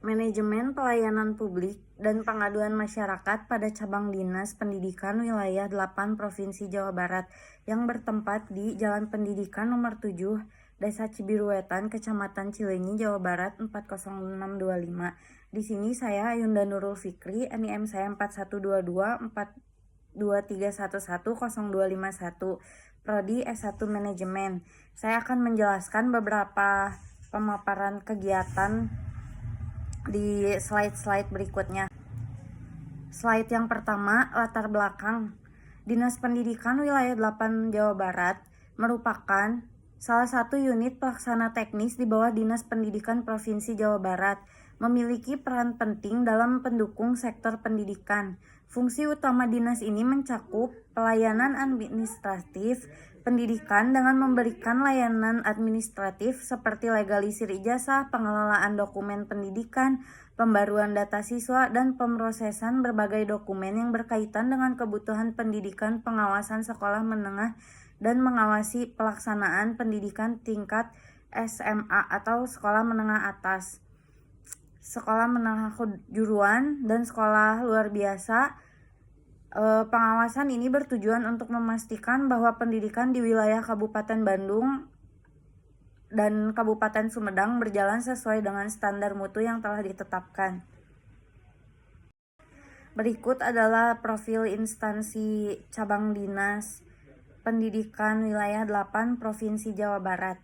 Manajemen Pelayanan Publik dan Pengaduan Masyarakat pada Cabang Dinas Pendidikan Wilayah 8 Provinsi Jawa Barat yang bertempat di Jalan Pendidikan Nomor 7, Desa Cibiruetan, Kecamatan Cileunyi, Jawa Barat 40625. Di sini saya Ayunda Nurul Fikri, NIM saya 41224231100251, Prodi S1 Manajemen. Saya akan menjelaskan beberapa pemaparan kegiatan di slide-slide berikutnya. Slide yang pertama, latar belakang. Dinas Pendidikan Wilayah 8 Jawa Barat merupakan salah satu unit pelaksana teknis di bawah Dinas Pendidikan Provinsi Jawa Barat, memiliki peran penting dalam pendukung sektor pendidikan. Fungsi utama dinas ini mencakup pelayanan administratif pendidikan dengan memberikan layanan administratif seperti legalisir ijazah, pengelolaan dokumen pendidikan, pembaruan data siswa, dan pemrosesan berbagai dokumen yang berkaitan dengan kebutuhan pendidikan, pengawasan sekolah menengah, dan mengawasi pelaksanaan pendidikan tingkat SMA atau sekolah menengah atas, sekolah menengah kejuruan, dan sekolah luar biasa. Pengawasan ini bertujuan untuk memastikan bahwa pendidikan di wilayah Kabupaten Bandung dan Kabupaten Sumedang berjalan sesuai dengan standar mutu yang telah ditetapkan. Berikut adalah profil instansi cabang dinas pendidikan wilayah 8 Provinsi Jawa Barat.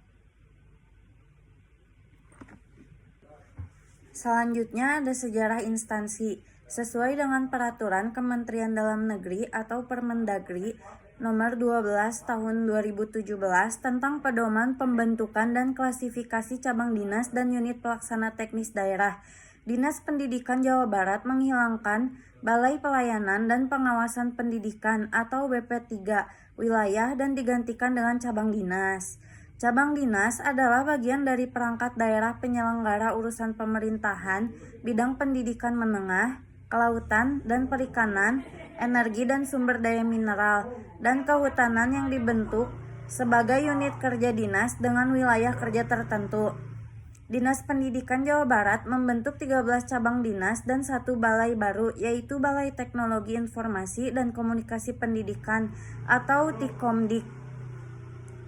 Selanjutnya ada sejarah instansi. Sesuai dengan peraturan Kementerian Dalam Negeri atau Permendagri nomor 12 tahun 2017 tentang pedoman pembentukan dan klasifikasi cabang dinas dan unit pelaksana teknis daerah, Dinas Pendidikan Jawa Barat menghilangkan Balai Pelayanan dan Pengawasan Pendidikan atau BP3 wilayah dan digantikan dengan cabang dinas. Cabang dinas adalah bagian dari perangkat daerah penyelenggara urusan pemerintahan, bidang pendidikan menengah, kelautan dan perikanan, energi dan sumber daya mineral, dan kehutanan yang dibentuk sebagai unit kerja dinas dengan wilayah kerja tertentu. Dinas Pendidikan Jawa Barat membentuk 13 cabang dinas dan 1 balai baru, yaitu Balai Teknologi Informasi dan Komunikasi Pendidikan atau Tikomdik.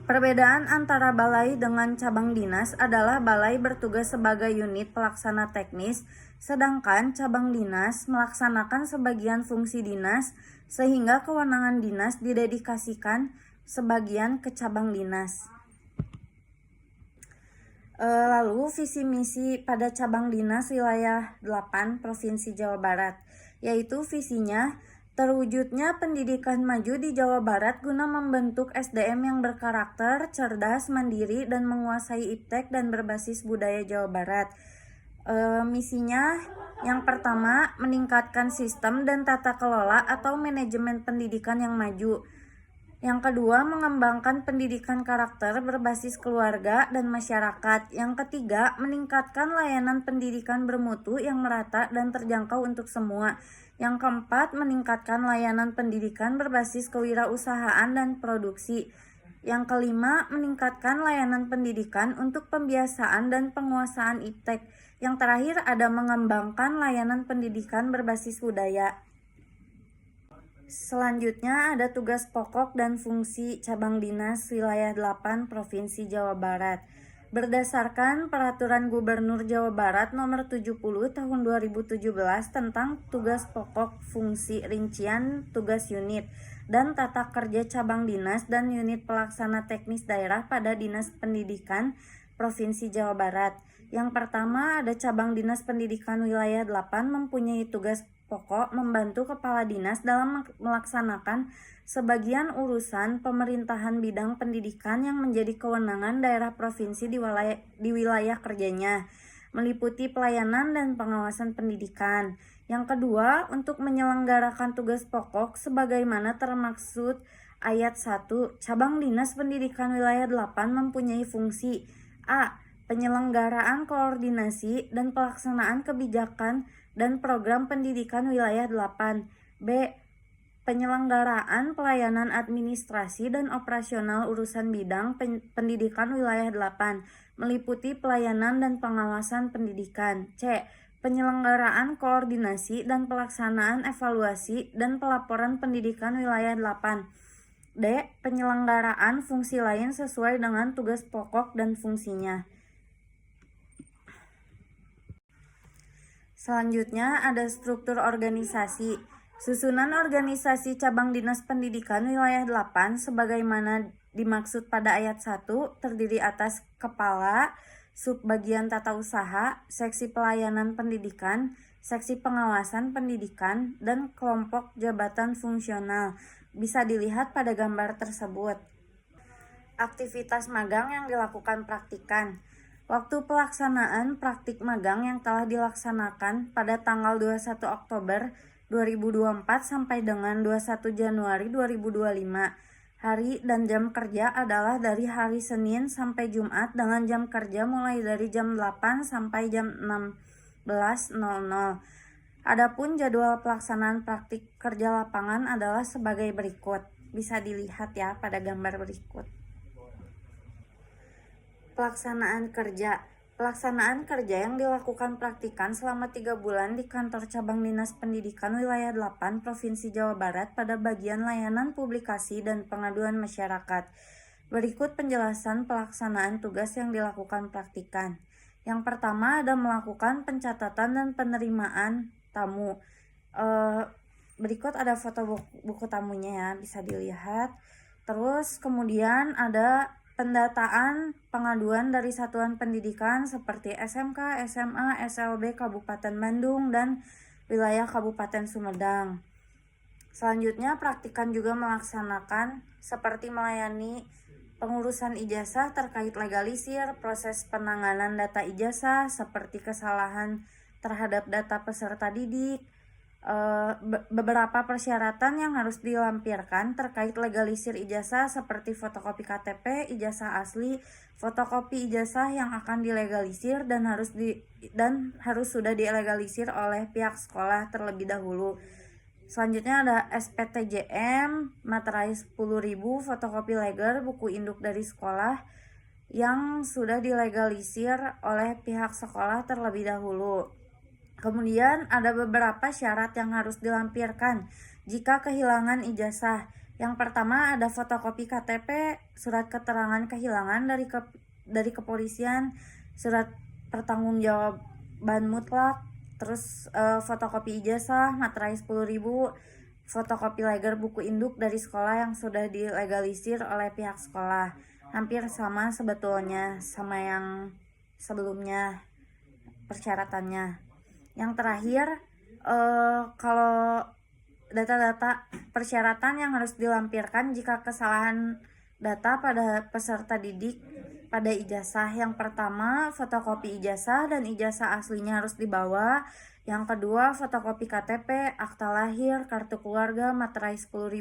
Perbedaan antara balai dengan cabang dinas adalah balai bertugas sebagai unit pelaksana teknis, sedangkan cabang dinas melaksanakan sebagian fungsi dinas, sehingga kewenangan dinas didedikasikan sebagian ke cabang dinas. Lalu visi misi pada cabang dinas wilayah 8 Provinsi Jawa Barat, yaitu visinya terwujudnya pendidikan maju di Jawa Barat guna membentuk SDM yang berkarakter, cerdas, mandiri, dan menguasai iptek dan berbasis budaya Jawa Barat. Misinya yang pertama, meningkatkan sistem dan tata kelola atau manajemen pendidikan yang maju. Yang kedua, mengembangkan pendidikan karakter berbasis keluarga dan masyarakat. Yang ketiga, meningkatkan layanan pendidikan bermutu yang merata dan terjangkau untuk semua. Yang keempat, meningkatkan layanan pendidikan berbasis kewirausahaan dan produksi. Yang kelima, meningkatkan layanan pendidikan untuk pembiasaan dan penguasaan iptek. Yang terakhir ada mengembangkan layanan pendidikan berbasis budaya. Selanjutnya ada tugas pokok dan fungsi cabang dinas wilayah 8 Provinsi Jawa Barat. Berdasarkan Peraturan Gubernur Jawa Barat Nomor 70 Tahun 2017 tentang tugas pokok, fungsi, rincian tugas unit, dan tata kerja cabang dinas dan unit pelaksana teknis daerah pada Dinas Pendidikan Provinsi Jawa Barat. Yang pertama ada cabang dinas pendidikan wilayah 8 mempunyai tugas pokok membantu kepala dinas dalam melaksanakan sebagian urusan pemerintahan bidang pendidikan yang menjadi kewenangan daerah provinsi di wilayah kerjanya, meliputi pelayanan dan pengawasan pendidikan. Yang kedua, untuk menyelenggarakan tugas pokok sebagaimana termaksud ayat 1, cabang dinas pendidikan wilayah 8 mempunyai fungsi A. Penyelenggaraan koordinasi dan pelaksanaan kebijakan dan program pendidikan wilayah 8. B. Penyelenggaraan pelayanan administrasi dan operasional urusan bidang pendidikan wilayah 8, meliputi pelayanan dan pengawasan pendidikan. C. penyelenggaraan koordinasi dan pelaksanaan evaluasi dan pelaporan pendidikan wilayah 8. D. Penyelenggaraan fungsi lain sesuai dengan tugas pokok dan fungsinya. Selanjutnya ada struktur organisasi. Susunan organisasi cabang dinas pendidikan wilayah 8 sebagaimana dimaksud pada ayat 1 terdiri atas kepala, subbagian tata usaha, seksi pelayanan pendidikan, seksi pengawasan pendidikan, dan kelompok jabatan fungsional. Bisa dilihat pada gambar tersebut. Aktivitas magang yang dilakukan praktikan. Waktu pelaksanaan praktik magang yang telah dilaksanakan pada tanggal 21 Oktober 2024 sampai dengan 21 Januari 2025. Hari dan jam kerja adalah dari hari Senin sampai Jumat dengan jam kerja mulai dari jam 8 sampai jam 16.00. Adapun jadwal pelaksanaan praktik kerja lapangan adalah sebagai berikut. Bisa dilihat ya pada gambar berikut. Pelaksanaan kerja. Pelaksanaan kerja yang dilakukan praktikan selama 3 bulan di kantor cabang Dinas Pendidikan Wilayah 8 Provinsi Jawa Barat pada bagian layanan publikasi dan pengaduan masyarakat. Berikut penjelasan pelaksanaan tugas yang dilakukan praktikan. Yang pertama ada melakukan pencatatan dan penerimaan tamu. Berikut ada foto buku tamunya ya, bisa dilihat. Terus kemudian ada pendataan pengaduan dari satuan pendidikan seperti SMK, SMA, SLB Kabupaten Bandung, dan wilayah Kabupaten Sumedang. Selanjutnya, praktikan juga melaksanakan seperti melayani pengurusan ijazah terkait legalisir, proses penanganan data ijazah seperti kesalahan terhadap data peserta didik, beberapa persyaratan yang harus dilampirkan terkait legalisir ijazah seperti fotokopi KTP, ijazah asli, fotokopi ijazah yang akan dilegalisir dan harus sudah dilegalisir oleh pihak sekolah terlebih dahulu. Selanjutnya ada SPTJM, materai 10.000, fotokopi leger, buku induk dari sekolah yang sudah dilegalisir oleh pihak sekolah terlebih dahulu. Kemudian ada beberapa syarat yang harus dilampirkan jika kehilangan ijazah. Yang pertama ada fotokopi KTP, surat keterangan kehilangan dari kepolisian, surat pertanggungjawaban mutlak, terus fotokopi ijazah, materai 10.000, fotokopi leger buku induk dari sekolah yang sudah dilegalisir oleh pihak sekolah. Hampir sama sebetulnya sama yang sebelumnya persyaratannya. Yang terakhir, kalau data-data persyaratan yang harus dilampirkan jika kesalahan data pada peserta didik pada ijazah. Yang pertama, fotokopi ijazah dan ijazah aslinya harus dibawa. Yang kedua, fotokopi KTP, akta lahir, kartu keluarga, materai 10.000,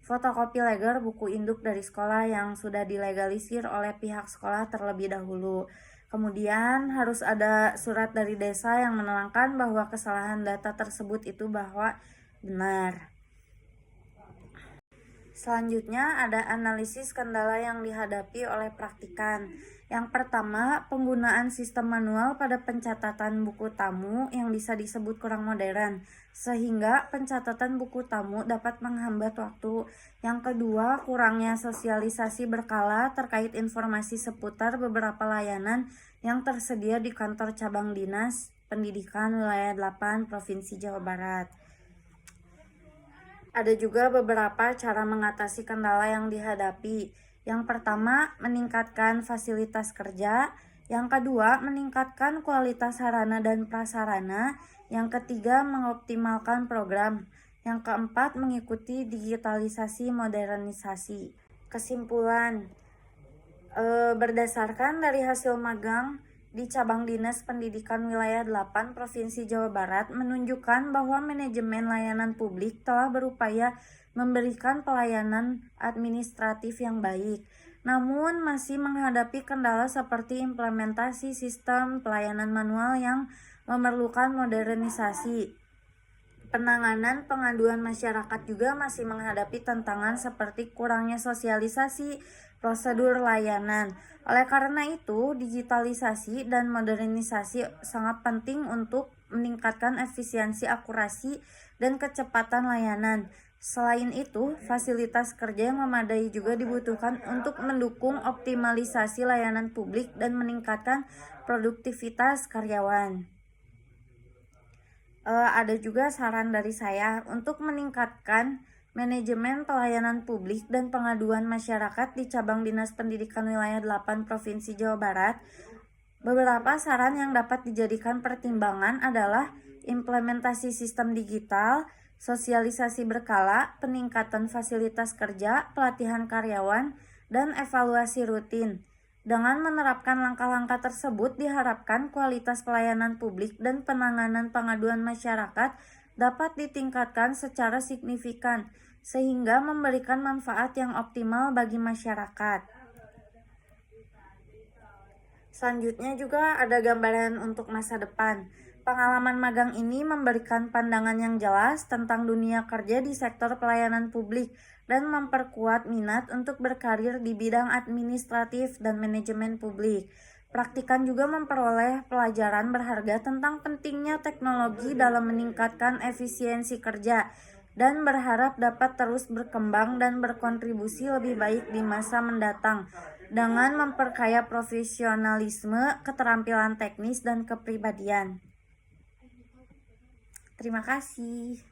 fotokopi leger buku induk dari sekolah yang sudah dilegalisir oleh pihak sekolah terlebih dahulu. Kemudian harus ada surat dari desa yang menerangkan bahwa kesalahan data tersebut itu bahwa benar. Selanjutnya ada analisis kendala yang dihadapi oleh praktikan. Yang pertama, penggunaan sistem manual pada pencatatan buku tamu yang bisa disebut kurang modern, sehingga pencatatan buku tamu dapat menghambat waktu. Yang kedua, kurangnya sosialisasi berkala terkait informasi seputar beberapa layanan yang tersedia di kantor cabang Dinas Pendidikan Wilayah 8 Provinsi Jawa Barat. Ada juga beberapa cara mengatasi kendala yang dihadapi. Yang pertama, meningkatkan fasilitas kerja. Yang kedua, meningkatkan kualitas sarana dan prasarana. Yang ketiga, mengoptimalkan program. Yang keempat, mengikuti digitalisasi modernisasi. Kesimpulan, berdasarkan dari hasil magang di cabang Dinas Pendidikan Wilayah 8 Provinsi Jawa Barat menunjukkan bahwa manajemen layanan publik telah berupaya memberikan pelayanan administratif yang baik, namun masih menghadapi kendala seperti implementasi sistem pelayanan manual yang memerlukan modernisasi. Penanganan pengaduan masyarakat juga masih menghadapi tantangan seperti kurangnya sosialisasi prosedur layanan. Oleh karena itu, digitalisasi dan modernisasi sangat penting untuk meningkatkan efisiensi, akurasi, dan kecepatan layanan. Selain itu, fasilitas kerja yang memadai juga dibutuhkan untuk mendukung optimalisasi layanan publik dan meningkatkan produktivitas karyawan. Ada juga saran dari saya untuk meningkatkan manajemen pelayanan publik dan pengaduan masyarakat di cabang Dinas Pendidikan Wilayah 8 Provinsi Jawa Barat. Beberapa saran yang dapat dijadikan pertimbangan adalah implementasi sistem digital, sosialisasi berkala, peningkatan fasilitas kerja, pelatihan karyawan, dan evaluasi rutin. Dengan menerapkan langkah-langkah tersebut, diharapkan kualitas pelayanan publik dan penanganan pengaduan masyarakat dapat ditingkatkan secara signifikan, sehingga memberikan manfaat yang optimal bagi masyarakat. Selanjutnya juga ada gambaran untuk masa depan. Pengalaman magang ini memberikan pandangan yang jelas tentang dunia kerja di sektor pelayanan publik dan memperkuat minat untuk berkarir di bidang administratif dan manajemen publik. Praktikan juga memperoleh pelajaran berharga tentang pentingnya teknologi dalam meningkatkan efisiensi kerja dan berharap dapat terus berkembang dan berkontribusi lebih baik di masa mendatang dengan memperkaya profesionalisme, keterampilan teknis, dan kepribadian. Terima kasih.